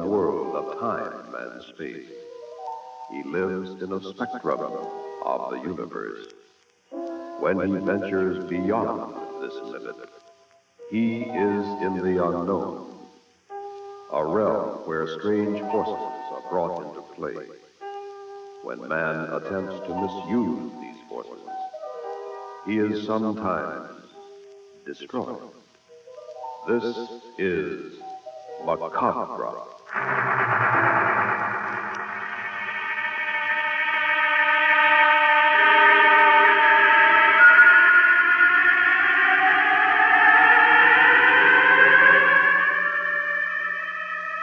world of time and space. He lives in a spectrum of the universe. When he ventures beyond this limit, he is in the unknown, a realm where strange forces are brought into play. When man attempts to misuse these forces, he is sometimes destroyed. This is Macabre.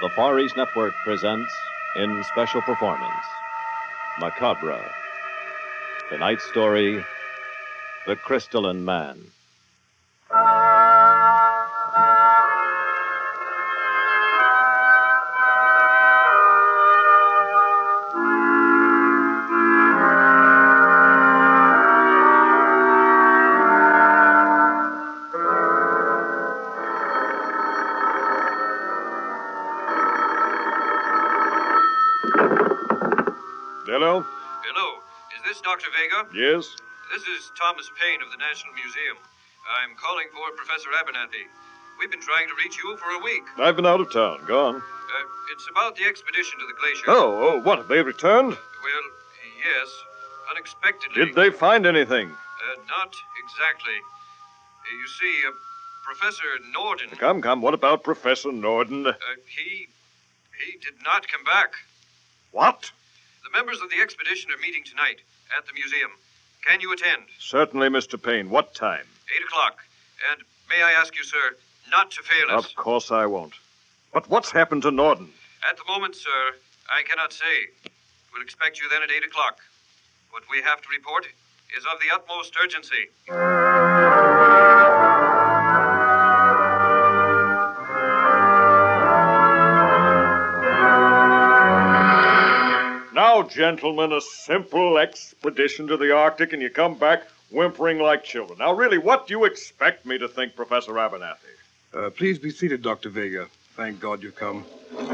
The Far East Network presents, in special performance, Macabre. Tonight's story, The Crystalline Man. Hello? Hello. Is this Dr. Vega? Yes? This is Thomas Paine of the National Museum. I'm calling for Professor Abernathy. We've been trying to reach you for a week. I've been out of town. Go on. It's about the expedition to the glacier. Oh, what? Have they returned? Well, yes. Unexpectedly. Did they find anything? Not exactly. You see, Professor Norden... Come. What about Professor Norden? He did not come back. What? The members of the expedition are meeting tonight at the museum. Can you attend? Certainly, Mr. Paine. What time? 8 o'clock. And may I ask you, sir, not to fail us? Of course I won't. But what's happened to Norden? At the moment, sir, I cannot say. We'll expect you then at 8 o'clock. What we have to report is of the utmost urgency. Now, gentlemen, a simple expedition to the Arctic, and you come back whimpering like children. Now, really, what do you expect me to think, Professor Abernathy? Please be seated, Dr. Vega. Thank God you've come.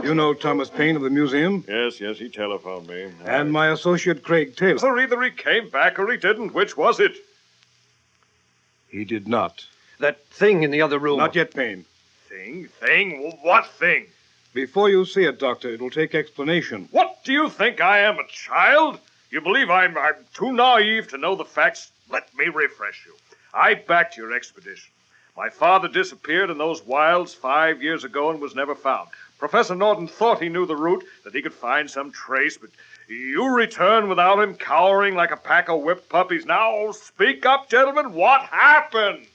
You know Thomas Paine of the museum? Yes, he telephoned me. And my associate, Craig Taylor. Either he came back or he didn't. Which was it? He did not. That thing in the other room. Not yet, Paine. Thing? What thing? Before you see it, Doctor, it'll take explanation. What do you think I am, a child? You believe I'm too naive to know the facts? Let me refresh you. I backed your expedition. My father disappeared in those wilds 5 years ago and was never found. Professor Norden thought he knew the route, that he could find some trace, but you return without him, cowering like a pack of whipped puppies. Now, speak up, gentlemen. What happened?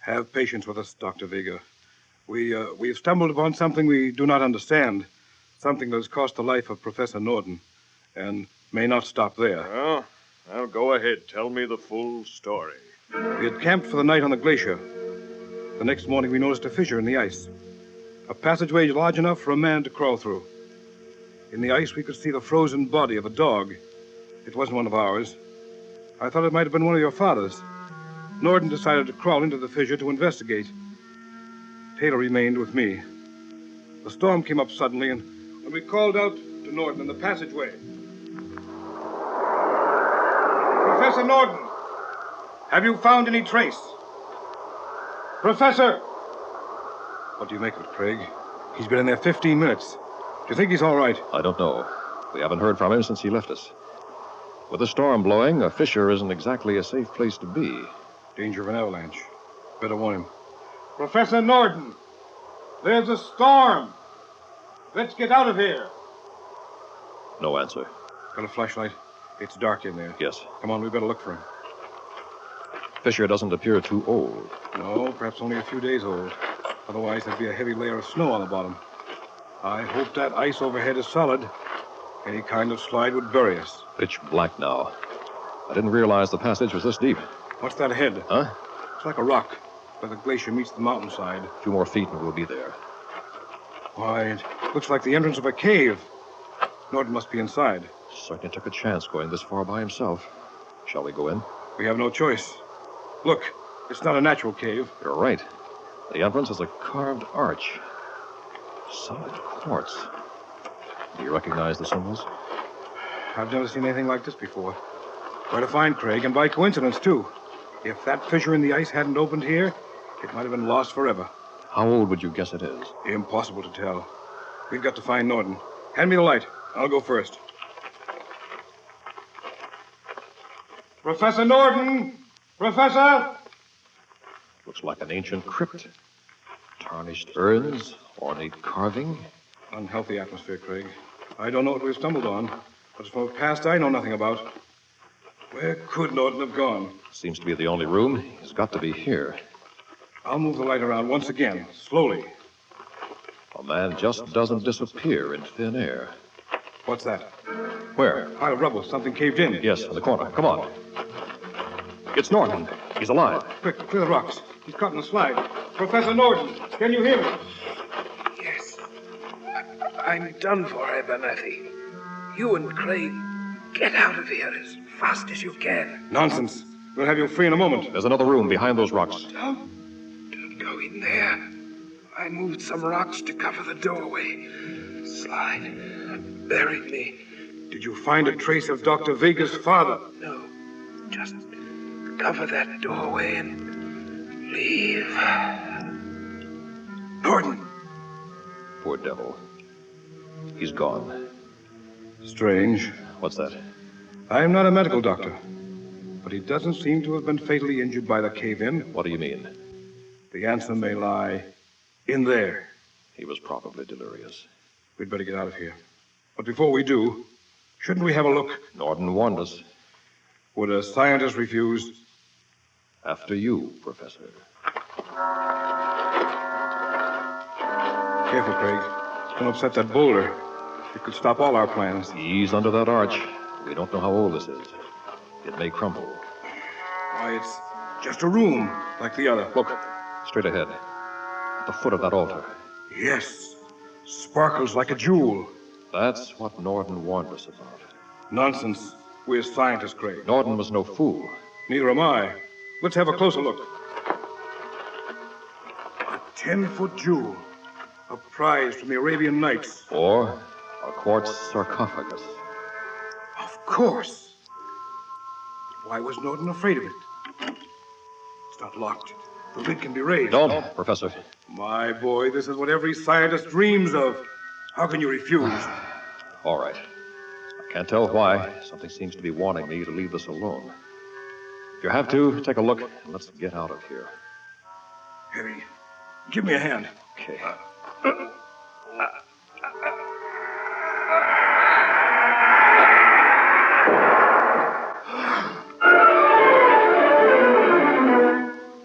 Have patience with us, Dr. Vega. We've stumbled upon something we do not understand, something that has cost the life of Professor Norden, and may not stop there. Oh, well, go ahead. Tell me the full story. We had camped for the night on the glacier. The next morning, we noticed a fissure in the ice, a passageway large enough for a man to crawl through. In the ice, we could see the frozen body of a dog. It wasn't one of ours. I thought it might have been one of your father's. Norden decided to crawl into the fissure to investigate. Taylor remained with me. The storm came up suddenly, and when we called out to Norden in the passageway. Professor Norden, have you found any trace? Professor! What do you make of it, Craig? He's been in there 15 minutes. Do you think he's all right? I don't know. We haven't heard from him since he left us. With the storm blowing, a fissure isn't exactly a safe place to be. Danger of an avalanche. Better warn him. Professor Norden, there's a storm. Let's get out of here. No answer. Got a flashlight? It's dark in there. Yes. Come on, we better look for him. Fissure doesn't appear too old. No, perhaps only a few days old. Otherwise, there'd be a heavy layer of snow on the bottom. I hope that ice overhead is solid. Any kind of slide would bury us. Pitch black now. I didn't realize the passage was this deep. What's that ahead? Huh? It's like a rock, where the glacier meets the mountainside. A few more feet and we'll be there. Why, it looks like the entrance of a cave. Norden must be inside. Certainly took a chance going this far by himself. Shall we go in? We have no choice. Look, it's not a natural cave. You're right. The entrance is a carved arch. Solid quartz. Do you recognize the symbols? I've never seen anything like this before. Quite a find, Craig, and by coincidence, too. If that fissure in the ice hadn't opened here, it might have been lost forever. How old would you guess it is? Impossible to tell. We've got to find Norton. Hand me the light. I'll go first. Professor Norton! Professor! Looks like an ancient crypt. Tarnished urns, ornate carving. Unhealthy atmosphere, Craig. I don't know what we've stumbled on, but it's from a past I know nothing about. Where could Norton have gone? Seems to be the only room. He's got to be here. I'll move the light around once again, slowly. A man just doesn't disappear in thin air. What's that? Where? Pile of rubble. Something caved in. Yes, in the corner. Come on. It's Norton. He's alive. Quick, clear the rocks. He's caught in the slide. Professor Norton, can you hear me? Yes. I'm done for, Abernathy. You and Craig, get out of here as fast as you can. Nonsense. We'll have you free in a moment. There's another room behind those rocks. Don't go in there. I moved some rocks to cover the doorway. Slide buried me. Did you find a trace of Dr. Vega's father? No. Just cover that doorway and leave. Norton! Poor devil. He's gone. Strange. What's that? I'm not a medical doctor, but he doesn't seem to have been fatally injured by the cave-in. What do you mean? The answer may lie in there. He was probably delirious. We'd better get out of here. But before we do, shouldn't we have a look? Norton warned us. Would a scientist refuse? After you, Professor. Careful, Craig. Don't upset that boulder. It could stop all our plans. Ease under that arch. We don't know how old this is. It may crumble. Why, it's just a room like the other. Look, straight ahead. At the foot of that altar. Yes. Sparkles like a jewel. That's what Norton warned us about. Nonsense. We're scientists, Craig. Norton was no fool. Neither am I. Let's have a closer look. A 10-foot jewel. A prize from the Arabian Nights. Or a quartz sarcophagus. Of course. Why was Norton afraid of it? It's not locked. The lid can be raised. Don't, Professor. My boy, this is what every scientist dreams of. How can you refuse? All right. I can't tell why. Something seems to be warning me to leave this alone. If you have to, take a look, and let's get out of here. Eddie, give me a hand. Okay.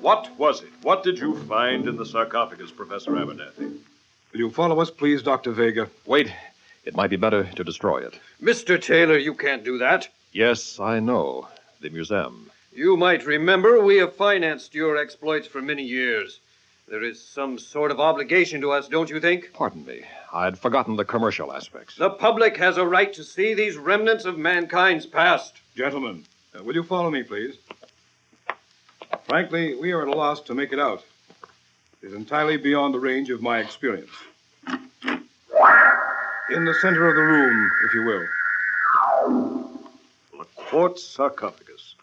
What was it? What did you find in the sarcophagus, Professor Abernathy? Will you follow us, please, Dr. Vega? Wait. It might be better to destroy it. Mr. Taylor, you can't do that. Yes, I know. The museum. You might remember we have financed your exploits for many years. There is some sort of obligation to us, don't you think? Pardon me. I'd forgotten the commercial aspects. The public has a right to see these remnants of mankind's past. Gentlemen, will you follow me, please? Frankly, we are at a loss to make it out. It is entirely beyond the range of my experience. In the center of the room, if you will. A quartz sarcophagus.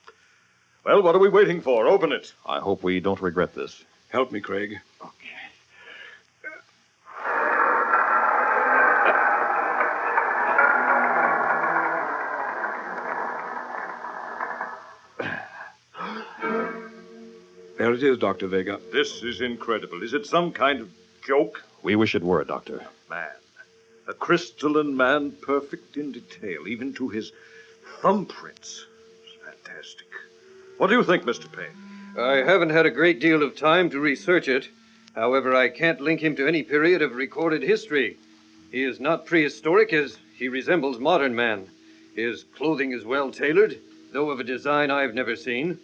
Well, what are we waiting for? Open it. I hope we don't regret this. Help me, Craig. There it is, Dr. Vega. This is incredible. Is it some kind of joke? We wish it were, Doctor. Man. A crystalline man, perfect in detail, even to his thumbprints. It's fantastic. What do you think, Mr. Payne? I haven't had a great deal of time to research it. However, I can't link him to any period of recorded history. He is not prehistoric, as he resembles modern man. His clothing is well tailored, though of a design I've never seen.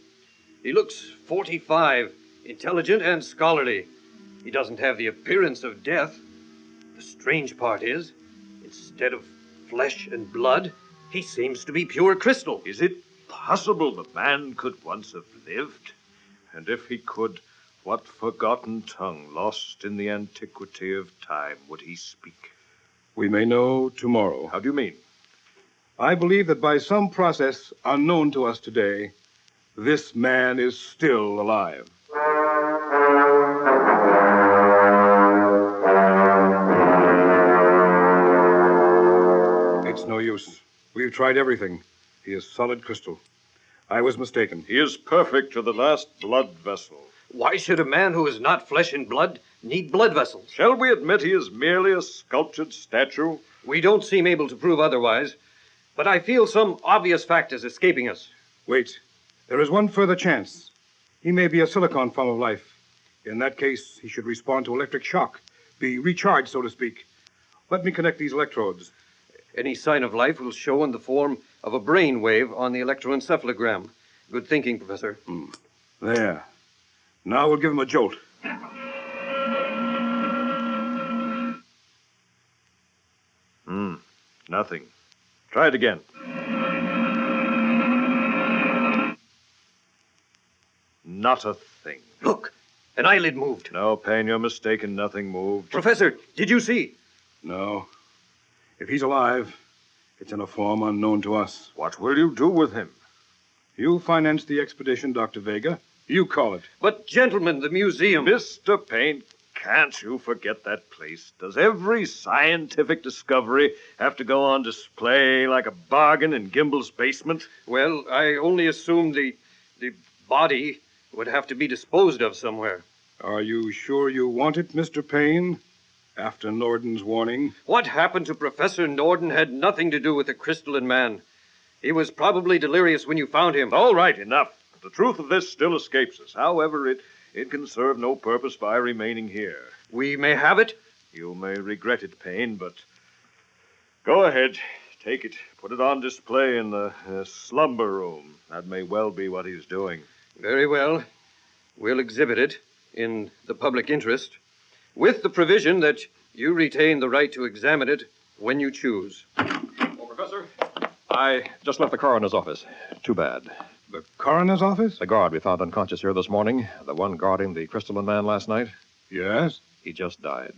He looks 45, intelligent and scholarly. He doesn't have the appearance of death. The strange part is, instead of flesh and blood, he seems to be pure crystal. Is it possible the man could once have lived? And if he could, what forgotten tongue, lost in the antiquity of time, would he speak? We may know tomorrow. How do you mean? I believe that by some process unknown to us today, this man is still alive. It's no use. We've tried everything. He is solid crystal. I was mistaken. He is perfect to the last blood vessel. Why should a man who is not flesh and blood need blood vessels? Shall we admit he is merely a sculptured statue? We don't seem able to prove otherwise, but I feel some obvious fact is escaping us. Wait. There is one further chance. He may be a silicon form of life. In that case, he should respond to electric shock, be recharged, so to speak. Let me connect these electrodes. Any sign of life will show in the form of a brain wave on the electroencephalogram. Good thinking, Professor. There. Now we'll give him a jolt. Nothing. Try it again. Not a thing. Look, an eyelid moved. No, Payne, you're mistaken. Nothing moved. Professor, did you see? No. If he's alive, it's in a form unknown to us. What will you do with him? You financed the expedition, Dr. Vega. You call it. But, gentlemen, the museum... Mr. Payne, can't you forget that place? Does every scientific discovery have to go on display like a bargain in Gimbel's basement? Well, I only assumed the body would have to be disposed of somewhere. Are you sure you want it, Mr. Payne? After Norden's warning? What happened to Professor Norden had nothing to do with the Crystalline Man. He was probably delirious when you found him. All right, enough. The truth of this still escapes us. However, it can serve no purpose by remaining here. We may have it? You may regret it, Payne, but go ahead. Take it. Put it on display in the slumber room. That may well be what he's doing. Very well. We'll exhibit it in the public interest, with the provision that you retain the right to examine it when you choose. Oh, Professor, I just left the coroner's office. Too bad. The coroner's office? The guard we found unconscious here this morning, the one guarding the Crystalline Man last night, Yes? he just died.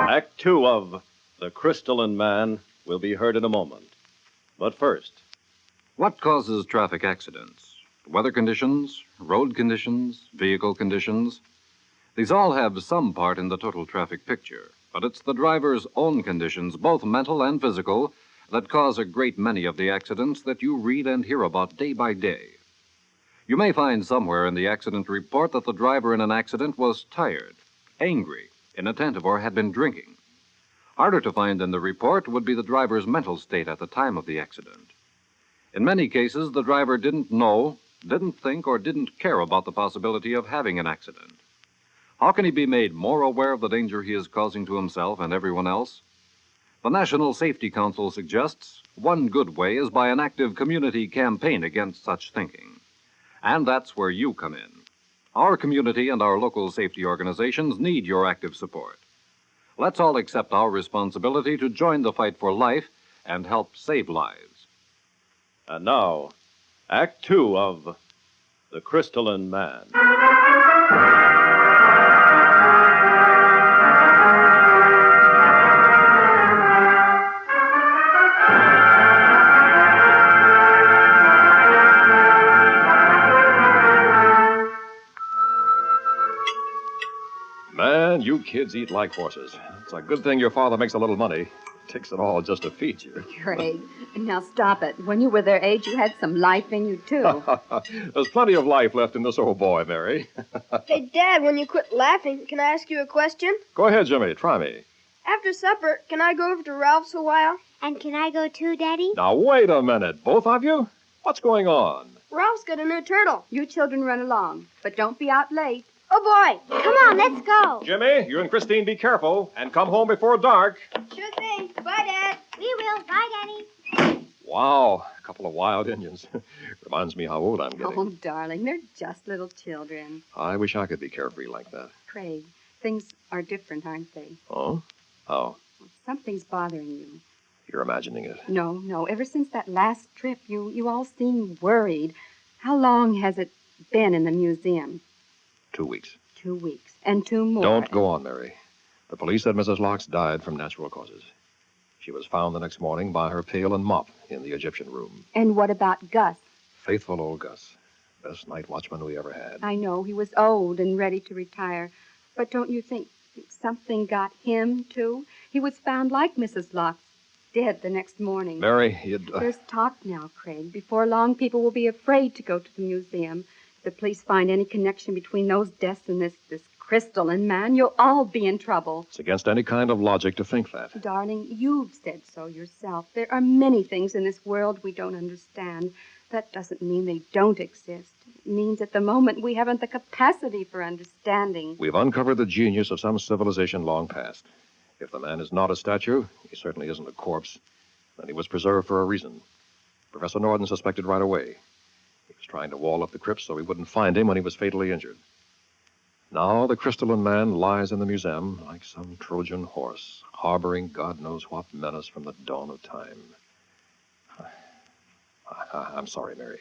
Act 2 of The Crystalline Man will be heard in a moment. But first, What causes traffic accidents? Weather conditions, road conditions, vehicle conditions. These all have some part in the total traffic picture, but it's the driver's own conditions, both mental and physical, that cause a great many of the accidents that you read and hear about day by day. You may find somewhere in the accident report that the driver in an accident was tired, angry, inattentive, or had been drinking. Harder to find in the report would be the driver's mental state at the time of the accident. In many cases, the driver didn't know, didn't think, or didn't care about the possibility of having an accident. How can he be made more aware of the danger he is causing to himself and everyone else? The National Safety Council suggests one good way is by an active community campaign against such thinking. And that's where you come in. Our community and our local safety organizations need your active support. Let's all accept our responsibility to join the fight for life and help save lives. and now, Act 2 of The Crystalline Man. Man, you kids eat like horses. It's a good thing your father makes a little money. Takes it all just to feed you. Craig, now stop it. When you were their age, you had some life in you, too. There's plenty of life left in this old boy, Mary. Hey, Dad, when you quit laughing, can I ask you a question? Go ahead, Jimmy. Try me. After supper, can I go over to Ralph's a while? And can I go too, Daddy? Now, wait a minute. Both of you? What's going on? Ralph's got a new turtle. You children run along, but don't be out late. Oh, boy. Come on, let's go. Jimmy, you and Christine be careful and come home before dark. Sure thing. Bye, Dad. We will. Bye, Daddy. Wow, a couple of wild Indians. Reminds me how old I'm getting. Oh, darling, they're just little children. I wish I could be carefree like that. Craig, things are different, aren't they? Oh? How? Something's bothering you. You're imagining it. No. Ever since that last trip, you all seem worried. How long has it been in the museum? 2 weeks. 2 weeks. And 2 more. Don't go on, Mary. The police said Mrs. Locke died from natural causes. She was found the next morning by her pail and mop in the Egyptian room. And what about Gus? Faithful old Gus. Best night watchman we ever had. I know, he was old and ready to retire. But don't you think something got him, too? He was found like Mrs. Locke, dead the next morning. Mary, There's talk now, Craig. Before long, people will be afraid to go to the museum. If the police find any connection between those deaths and this Crystalline Man, you'll all be in trouble. It's against any kind of logic to think that. Darling, you've said so yourself. There are many things in this world we don't understand. That doesn't mean they don't exist. It means at the moment we haven't the capacity for understanding. We've uncovered the genius of some civilization long past. If the man is not a statue, he certainly isn't a corpse. Then he was preserved for a reason. Professor Norden suspected right away. He was trying to wall up the crypt so we wouldn't find him when he was fatally injured. Now the Crystalline Man lies in the museum like some Trojan horse, harboring God knows what menace from the dawn of time. I'm sorry, Mary.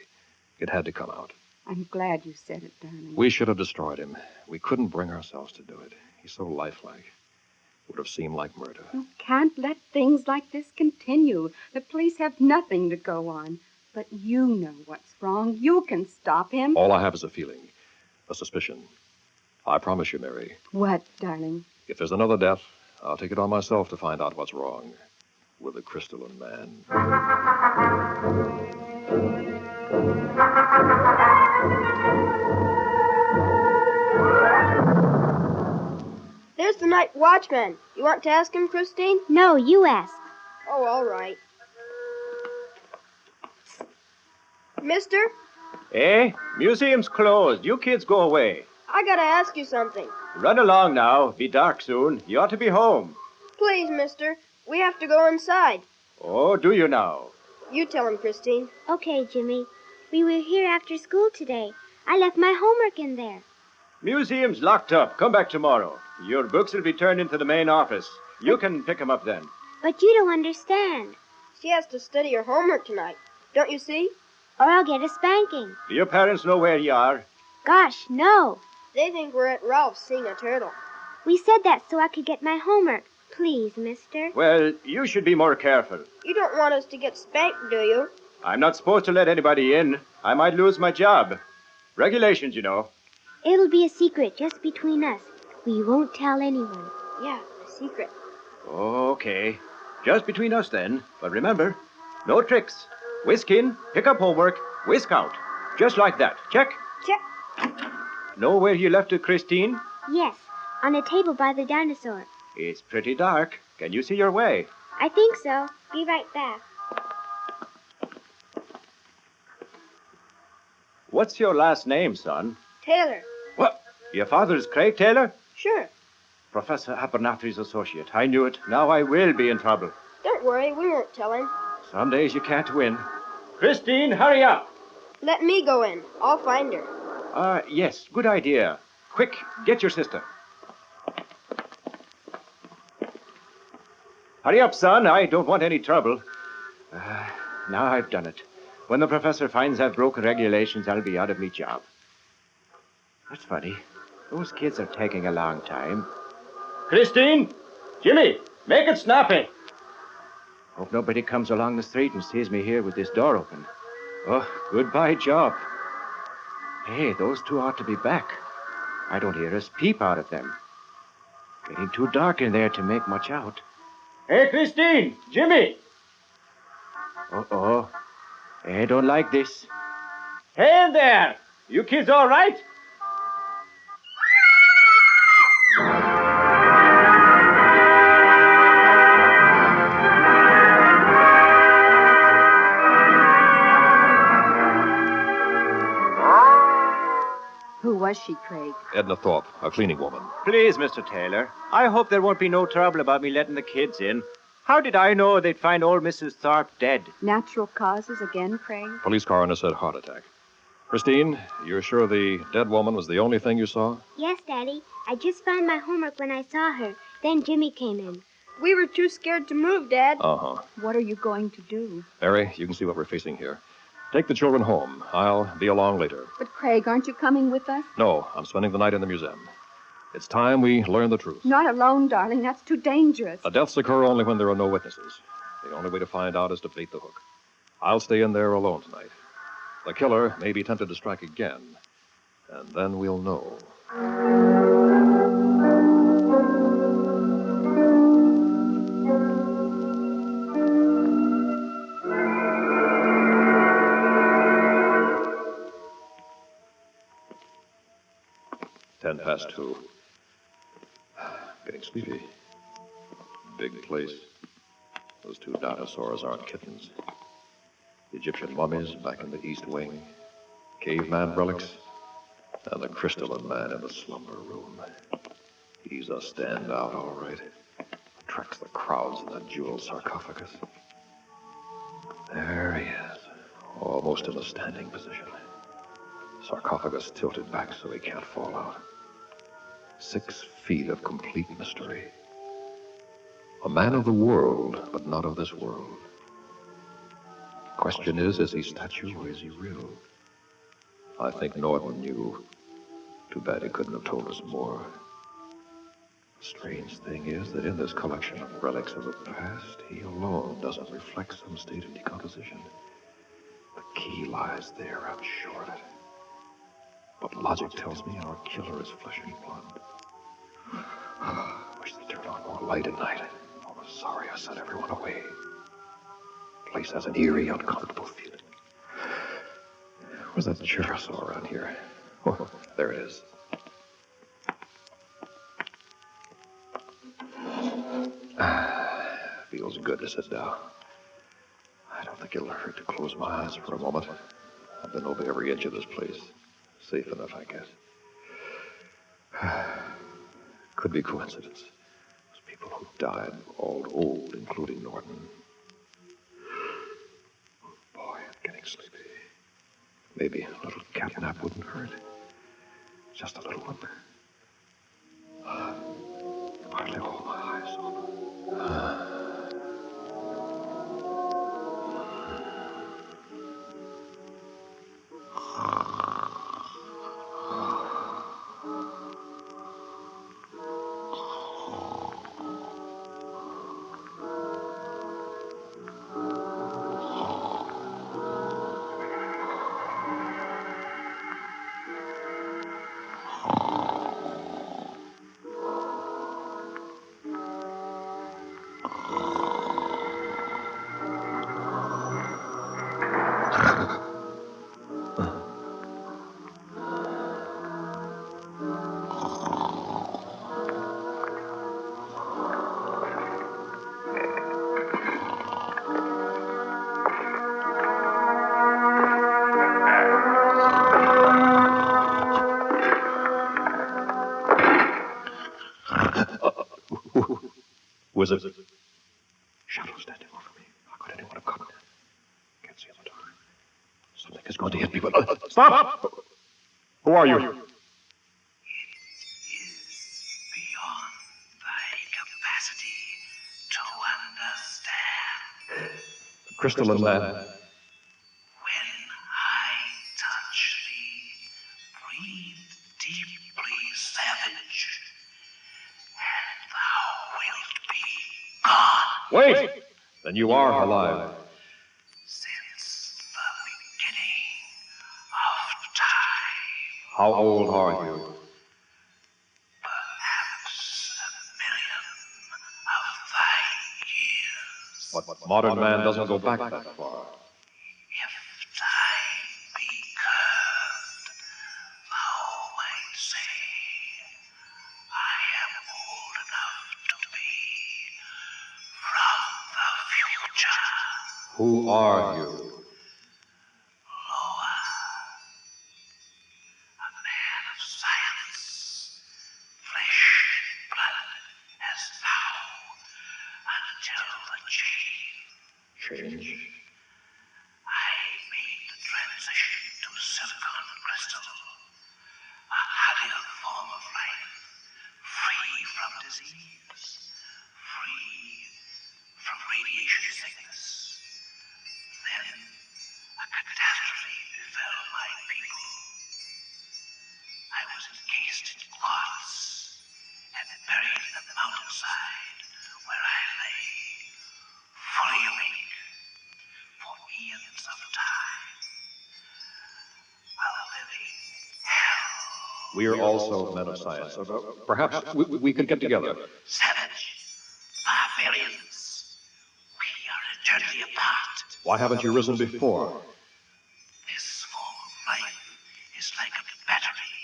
It had to come out. I'm glad you said it, darling. We should have destroyed him. We couldn't bring ourselves to do it. He's so lifelike. It would have seemed like murder. You can't let things like this continue. The police have nothing to go on. But you know what's wrong. You can stop him. All I have is a feeling, a suspicion. I promise you, Mary. What, darling? If there's another death, I'll take it on myself to find out what's wrong with the Crystalline Man. There's the night watchman. You want to ask him, Christine? No, you ask. Oh, all right. Mister, Eh? Museum's closed. You kids go away. I gotta ask you something. Run along now. Be dark soon. You ought to be home. Please, mister. We have to go inside. Oh, do you now? You tell him, Christine. Okay, Jimmy. We were here after school today. I left my homework in there. Museum's locked up. Come back tomorrow. Your books will be turned into the main office. You can pick 'em up then. But you don't understand. She has to study her homework tonight. Don't you see? Or I'll get a spanking. Do your parents know where you are? Gosh, no. They think we're at Ralph's seeing a turtle. We said that so I could get my homework. Please, mister. Well, you should be more careful. You don't want us to get spanked, do you? I'm not supposed to let anybody in. I might lose my job. Regulations, you know. It'll be a secret just between us. We won't tell anyone. Yeah, a secret. Okay. Just between us then. But remember, no tricks. Whisk in, pick up homework, whisk out. Just like that. Check? Check. Know where you left it, Christine? Yes, on a table by the dinosaur. It's pretty dark. Can you see your way? I think so. Be right back. What's your last name, son? Taylor. What? Your father's Craig Taylor? Sure. Professor Abernathy's associate. I knew it. Now I will be in trouble. Don't worry, we won't tell him. Some days you can't win. Christine, hurry up. Let me go in. I'll find her. Yes, good idea. Quick, get your sister. Hurry up, son. I don't want any trouble. Now I've done it. When the professor finds I've broken regulations, I'll be out of me job. That's funny. Those kids are taking a long time. Christine! Jimmy! Make it snappy! Hope nobody comes along the street and sees me here with this door open. Oh, goodbye, job. Hey, those two ought to be back. I don't hear us peep out of them. Getting too dark in there to make much out. Hey, Christine! Jimmy! Uh-oh. I don't like this. Hey there! You kids all right? Who was she, Craig? Edna Thorpe, a cleaning woman. Please, Mr. Taylor. I hope there won't be no trouble about me letting the kids in. How did I know they'd find old Mrs. Thorpe dead? Natural causes again, Craig? Police coroner said heart attack. Christine, you're sure the dead woman was the only thing you saw? Yes, Daddy. I just found my homework when I saw her. Then Jimmy came in. We were too scared to move, Dad. Uh-huh. What are you going to do? Mary, you can see what we're facing here. Take the children home. I'll be along later. But, Craig, aren't you coming with us? No, I'm spending the night in the museum. It's time we learn the truth. Not alone, darling. That's too dangerous. The deaths occur only when there are no witnesses. The only way to find out is to bait the hook. I'll stay in there alone tonight. The killer may be tempted to strike again, and then we'll know. 2:10. Getting sleepy. Big place. Those two dinosaurs aren't kittens. The Egyptian mummies back in the East Wing. Caveman relics. And the Crystalline Man in the slumber room. He's a standout, all right. Attracts the crowds in that jeweled sarcophagus. There he is. Almost in a standing position. Sarcophagus tilted back so he can't fall out. 6 feet of complete mystery. A man of the world, but not of this world. Question is he statue or is he real? I think Norton knew. Too bad he couldn't have told us more. The strange thing is that in this collection of relics of the past, he alone doesn't reflect some state of decomposition. The key lies there, I'm sure of it. But logic tells me our killer is flesh and blood. Wish they'd turn on more light at night. Oh, I'm sorry I sent everyone away. The place has an eerie, uncomfortable feeling. Where's that chair I saw around here? Oh, there it is. Feels good to sit down. I don't think it'll hurt to close my eyes for a moment. I've been over every inch of this place. Safe enough, I guess. Could be coincidence. Those people who died were all old, including Norton. Boy, I'm getting sleepy. Maybe a little cat nap wouldn't hurt. Just a little one. Hardly hold my eyes open. Was it? Shadow standing over me. How could anyone have come? Can't see in the dark. Something is going to hit me, but... Stop! Who are you? Beyond thy capacity to understand. Crystalline Man. When I touch thee, breathe deeply savage, and thou wilt be gone. Wait! Then you are alive. Since the beginning of time. How old are you? Perhaps 1,000,000 of thy years. But modern man doesn't go back that far. If time be curved, thou might say, I am old enough to be from the future. Who are you? Loa, a man of science, flesh and blood as thou, until the change. Change? I made the transition to silicon crystal, a higher form of life, free from disease, free We are also men of science. Perhaps we could get together. Savage. Barbarians. We are eternally apart. Why haven't you risen before? This form of life is like a battery.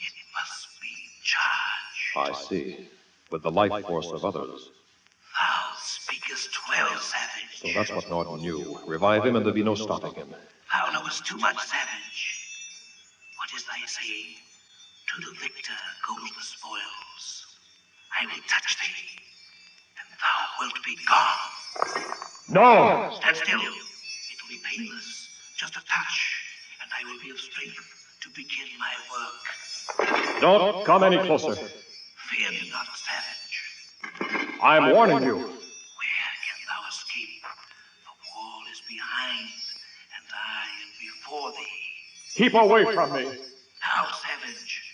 It must be charged. I see. With the life force of others. Thou speakest well, Savage. So that's what Norton knew. Revive him and there'd be no stopping him. Thou knowest too much, Savage. What is thy saying? To the victor goes the spoils. I will touch thee, and thou wilt be gone. No! Stand still. It will be painless, just a touch, and I will be of strength to begin my work. Don't come any closer. Fear me not, Savage. I'm warning you. Where can thou escape? The wall is behind, and I am before thee. Keep away from me. Now, Savage,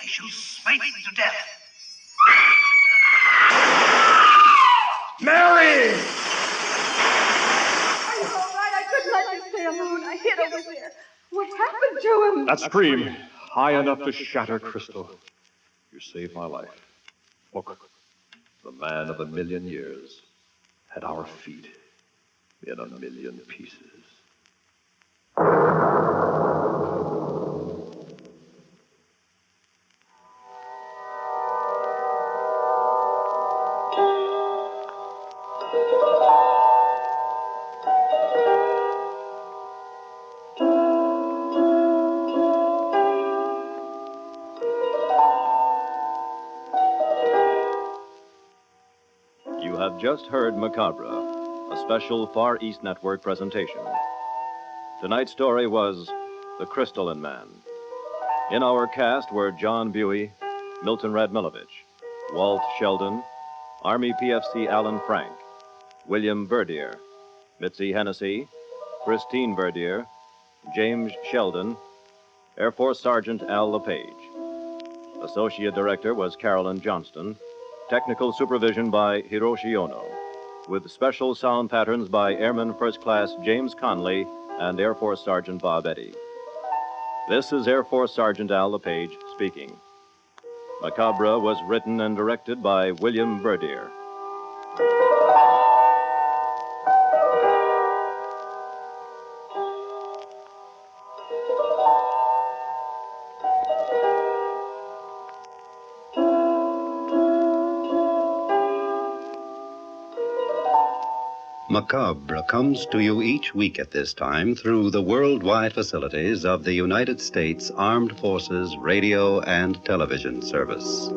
I shall smite thee to death. Mary! Are you all right? I couldn't let you stay alone. I hid over there. What happened to him? That scream, high enough to shatter crystal. You saved my life. Look, the man of 1,000,000 years at our feet in 1,000,000 pieces. Just heard Macabre, a special Far East Network presentation. Tonight's story was The Crystalline Man. In our cast were John Buey, Milton Radmilovich, Walt Sheldon, Army PFC Alan Frank, William Verdier, Mitzi Hennessey, Christine Verdier, James Sheldon, Air Force Sergeant Al LePage. Associate Director was Carolyn Johnston. Technical supervision by Hiroshi Ono, with special sound patterns by Airman First Class James Connalley and Air Force Sergeant Bob Eddy. This is Air Force Sergeant Al LePage speaking. Macabre was written and directed by William Verdier. Macabre comes to you each week at this time through the worldwide facilities of the United States Armed Forces Radio and Television Service.